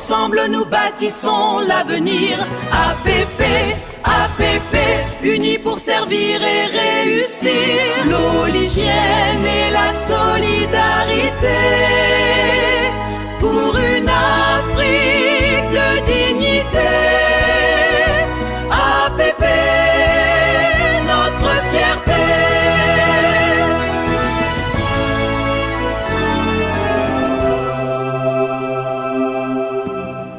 ensemble nous bâtissons l'avenir. APP, APP, unis pour servir et réussir. L'eau, l'hygiène et la solidarité. Pour une Afrique de dignité. APP, notre fierté.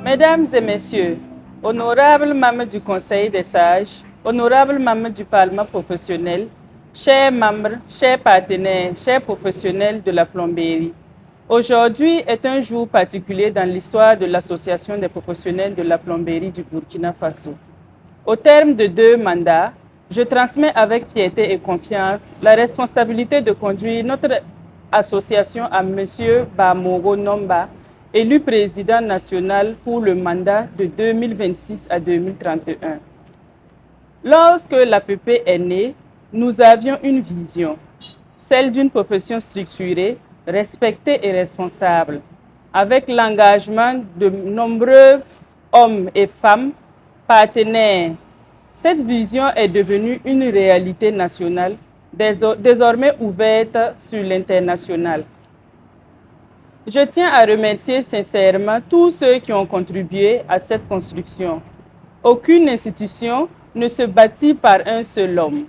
Mesdames et messieurs, honorables membres du Conseil des sages, honorables membres du Parlement professionnel, chers membres, chers partenaires, chers professionnels de la plomberie, aujourd'hui est un jour particulier dans l'histoire de l'Association des professionnels de la plomberie du Burkina Faso. Au terme de 2 mandats, je transmets avec fierté et confiance la responsabilité de conduire notre association à M. Bamoro Nomba, élu président national pour le mandat de 2026 à 2031. Lorsque l'APP est née, nous avions une vision, celle d'une profession structurée, respectée et responsable, avec l'engagement de nombreux hommes et femmes partenaires. Cette vision est devenue une réalité nationale, désormais ouverte sur l'international. Je tiens à remercier sincèrement tous ceux qui ont contribué à cette construction. Aucune institution ne se bâtit par un seul homme.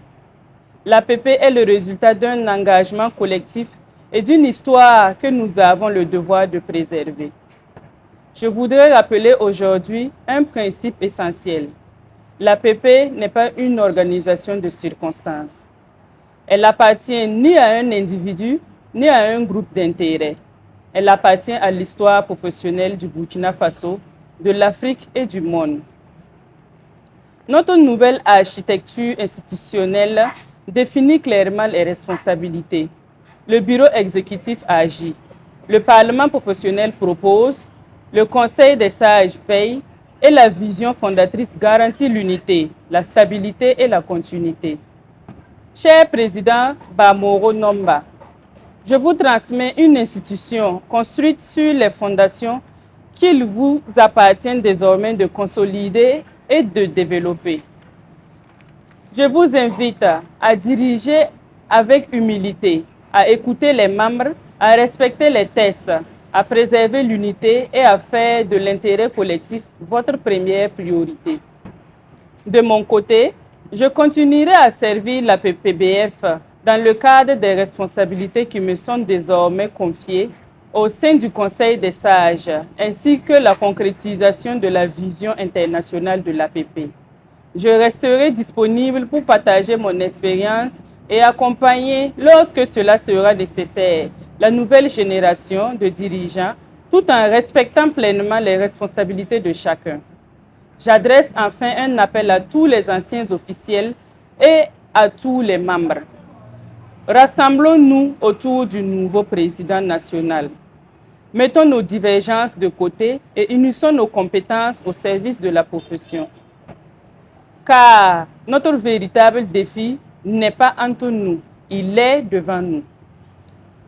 L'APP est le résultat d'un engagement collectif et d'une histoire que nous avons le devoir de préserver. Je voudrais rappeler aujourd'hui un principe essentiel. L'APP n'est pas une organisation de circonstances. Elle n'appartient ni à un individu, ni à un groupe d'intérêts. Elle appartient à l'histoire professionnelle du Burkina Faso, de l'Afrique et du monde. Notre nouvelle architecture institutionnelle définit clairement les responsabilités. Le bureau exécutif agit. Le Parlement professionnel propose. Le Conseil des sages veille. Et la vision fondatrice garantit l'unité, la stabilité et la continuité. Cher Président Bamoro Nomba, je vous transmets une institution construite sur les fondations qu'il vous appartient désormais de consolider et de développer. Je vous invite à diriger avec humilité, à écouter les membres, à respecter les tests, à préserver l'unité et à faire de l'intérêt collectif votre première priorité. De mon côté, je continuerai à servir la PPBF dans le cadre des responsabilités qui me sont désormais confiées au sein du Conseil des sages, ainsi que la concrétisation de la vision internationale de l'APP. Je resterai disponible pour partager mon expérience et accompagner, lorsque cela sera nécessaire, la nouvelle génération de dirigeants, tout en respectant pleinement les responsabilités de chacun. J'adresse enfin un appel à tous les anciens officiels et à tous les membres. Rassemblons-nous autour du nouveau président national. Mettons nos divergences de côté et unissons nos compétences au service de la profession. Car notre véritable défi n'est pas entre nous, il est devant nous.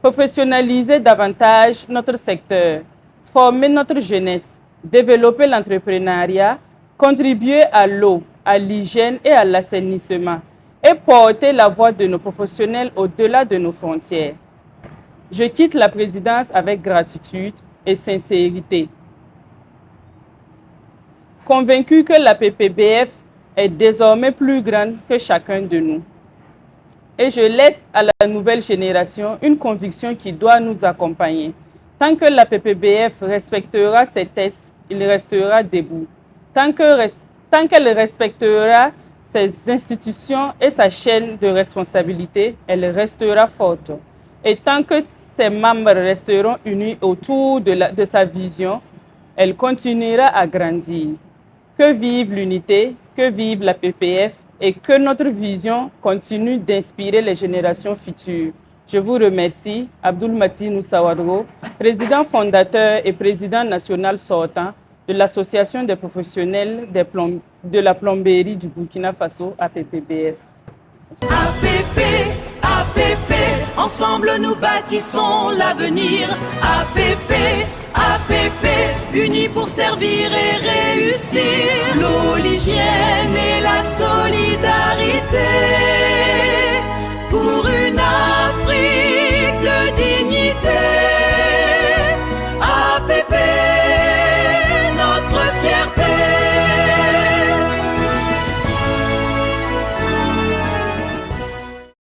Professionnaliser davantage notre secteur, former notre jeunesse, développer l'entrepreneuriat, contribuer à l'eau, à l'hygiène et à l'assainissement et porter la voix de nos professionnels au-delà de nos frontières. Je quitte la présidence avec gratitude et sincérité, convaincu que la PPBF est désormais plus grande que chacun de nous. Et je laisse à la nouvelle génération une conviction qui doit nous accompagner. Tant que la PPBF respectera ses tests, il restera debout. Tant qu'elle respectera ses institutions et sa chaîne de responsabilité, elle restera forte. Et tant que ses membres resteront unis autour de sa vision, elle continuera à grandir. Que vive l'unité, que vive la PPF et que notre vision continue d'inspirer les générations futures. Je vous remercie, Abdoul Matinou Sawadro, président fondateur et président national sortant de l'Association des professionnels de la plomberie du Burkina Faso, APPBF. APP, APP, ensemble nous bâtissons l'avenir. APP, APP, unis pour servir et réussir. L'eau, l'hygiène et la solidarité.